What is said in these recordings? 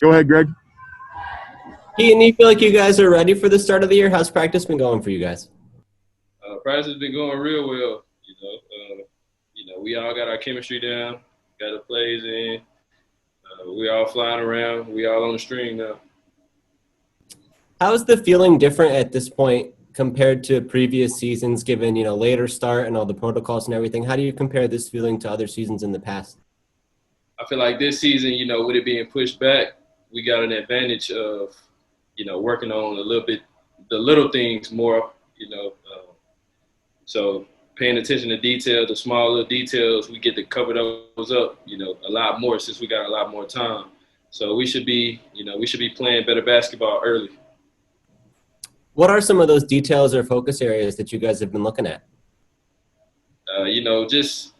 Go ahead, Greg. Keaton, you feel like you guys are ready for the start of the year? How's practice been going for you guys? Practice has been going real well. We all got our chemistry down, got the plays in. We all flying around. We all on the string now. How is the feeling different at this point compared to previous seasons, given, later start and all the protocols and everything? How do you compare this feeling to other seasons in the past? I feel like this season, with it being pushed back, we got an advantage of, working on a little bit, the little things more, so paying attention to detail, the small little details, we get to cover those up, a lot more since we got a lot more time. So we should be playing better basketball early. What are some of those details or focus areas that you guys have been looking at? Just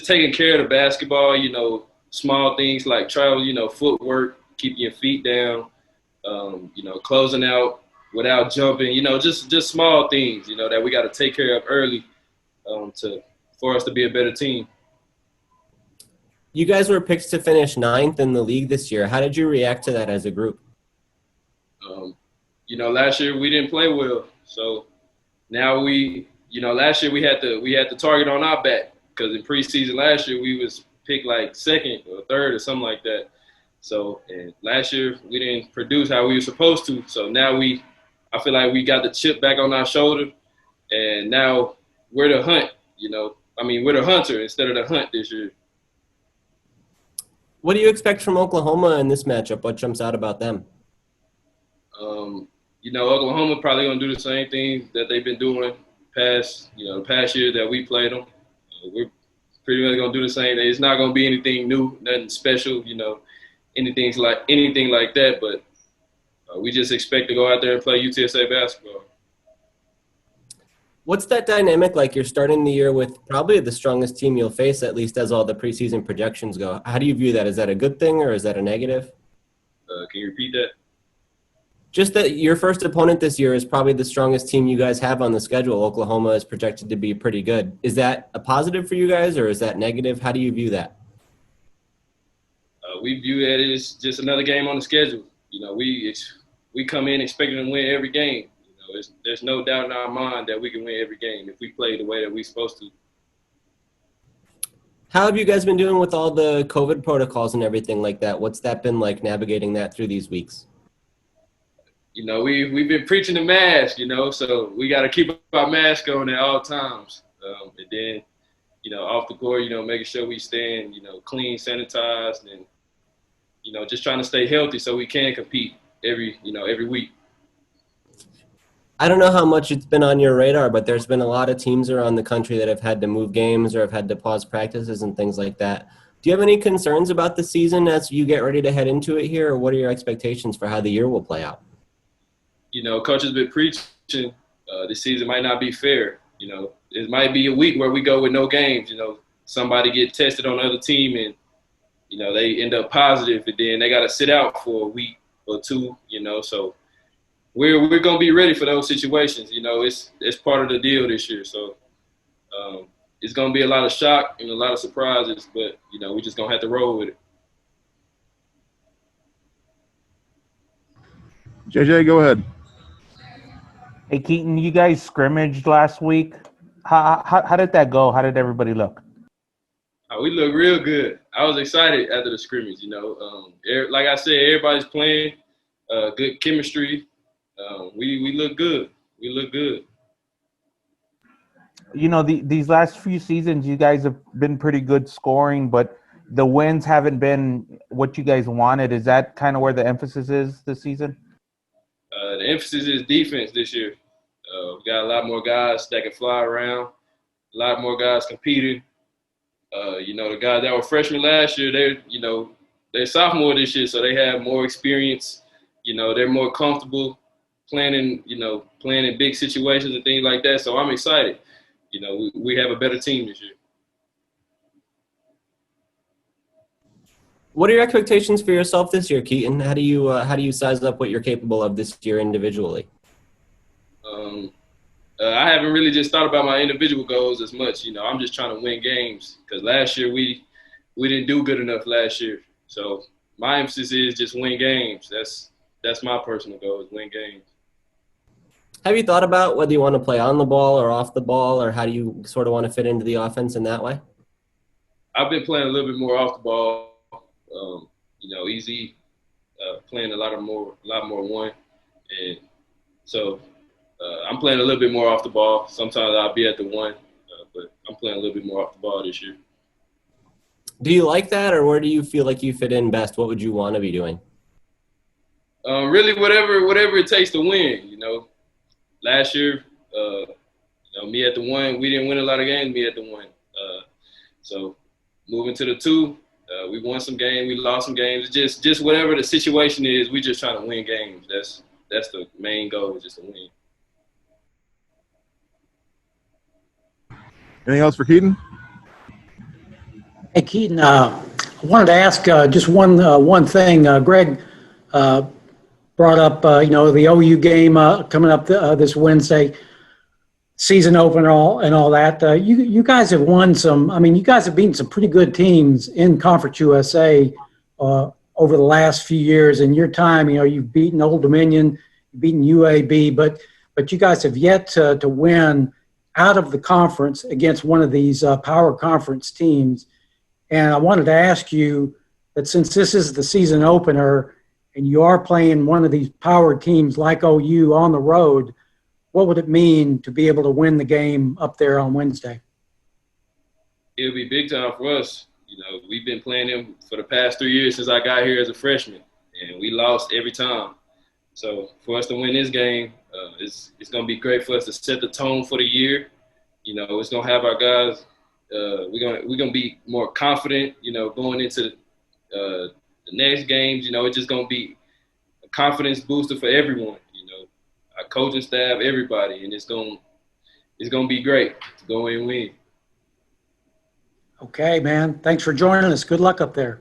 taking care of the basketball, small things like footwork, keeping your feet down, closing out without jumping, just small things, that we got to take care of early for us to be a better team. You guys were picked to finish 9th in the league this year. How did you react to that as a group? Last year we didn't play well, so now last year we had the target on our back because in preseason last year we was picked like 2nd or 3rd or something like that. So and last year we didn't produce how we were supposed to. So now I feel like we got the chip back on our shoulder, and now we're the hunt. We're the hunter instead of the hunt this year. What do you expect from Oklahoma in this matchup? What jumps out about them? Oklahoma probably gonna do the same thing that they've been doing past year that we played them. We're pretty much gonna do the same thing. It's not gonna be anything new, nothing special, anything like that. But we just expect to go out there and play UTSA basketball. What's that dynamic like? You're starting the year with probably the strongest team you'll face, at least as all the preseason projections go. How do you view that? Is that a good thing or is that a negative? Can you repeat that? Just that your first opponent this year is probably the strongest team you guys have on the schedule. Oklahoma is projected to be pretty good. Is that a positive for you guys or is that negative? How do you view that? We view it as just another game on the schedule. We come in expecting to win every game. There's no doubt in our mind that we can win every game if we play the way that we're supposed to. How have you guys been doing with all the COVID protocols and everything like that? What's that been like navigating that through these weeks? We've been preaching the mask, so we got to keep our mask on at all times. And then, off the court, making sure we staying, clean, sanitized, and, just trying to stay healthy so we can compete every week. I don't know how much it's been on your radar, but there's been a lot of teams around the country that have had to move games or have had to pause practices and things like that. Do you have any concerns about the season as you get ready to head into it here, or what are your expectations for how the year will play out? Coach has been preaching this season might not be fair. It might be a week where we go with no games. Somebody get tested on the other team and, they end up positive and then they got to sit out for a week or two, so we're going to be ready for those situations. It's part of the deal this year. So it's going to be a lot of shock and a lot of surprises, but, we just going to have to roll with it. JJ, go ahead. Hey, Keaton, you guys scrimmaged last week. How did that go? How did everybody look? We look real good. I was excited after the scrimmage, like I said, everybody's playing, good chemistry. We look good. We look good. These last few seasons, you guys have been pretty good scoring, but the wins haven't been what you guys wanted. Is that kind of where the emphasis is this season? The emphasis is defense this year. We got a lot more guys that can fly around, a lot more guys competing. The guys that were freshmen last year, they're sophomore this year, so they have more experience. They're more comfortable playing in big situations and things like that. So I'm excited. We have a better team this year. What are your expectations for yourself this year, Keaton? How do you size up what you're capable of this year individually? I haven't really just thought about my individual goals as much. I'm just trying to win games because last year we didn't do good enough last year. So my emphasis is just win games. That's my personal goal, is win games. Have you thought about whether you want to play on the ball or off the ball, or how do you sort of want to fit into the offense in that way? I've been playing a little bit more off the ball. Easy, playing a lot more one, and so I'm playing a little bit more off the ball. Sometimes I'll be at the one, but I'm playing a little bit more off the ball this year. Do you like that, or where do you feel like you fit in best? What would you want to be doing? Really, whatever it takes to win. Last year, me at the one, we didn't win a lot of games. Me at the one, so moving to the two, we won some games, we lost some games. Just whatever the situation is, we just trying to win games. That's the main goal, just to win. Anything else for Keaton? Hey, Keaton, I wanted to ask just one thing. Greg brought up, the OU game coming up this Wednesday, season opener and all that. You guys have won some. I mean, you guys have beaten some pretty good teams in Conference USA over the last few years. In your time, you've beaten Old Dominion, you've beaten UAB, but you guys have yet to win out of the conference against one of these power conference teams. And I wanted to ask you that since this is the season opener and you are playing one of these power teams like OU on the road, what would it mean to be able to win the game up there on Wednesday? It'll be big time for us. We've been playing them for the past 3 years since I got here as a freshman, and we lost every time. So for us to win this game, it's going to be great for us to set the tone for the year. It's going to have our guys. We're gonna be more confident, going into the next games. It's just gonna be a confidence booster for everyone. Our coaching staff, everybody, and it's gonna be great to go and win. Okay, man. Thanks for joining us. Good luck up there.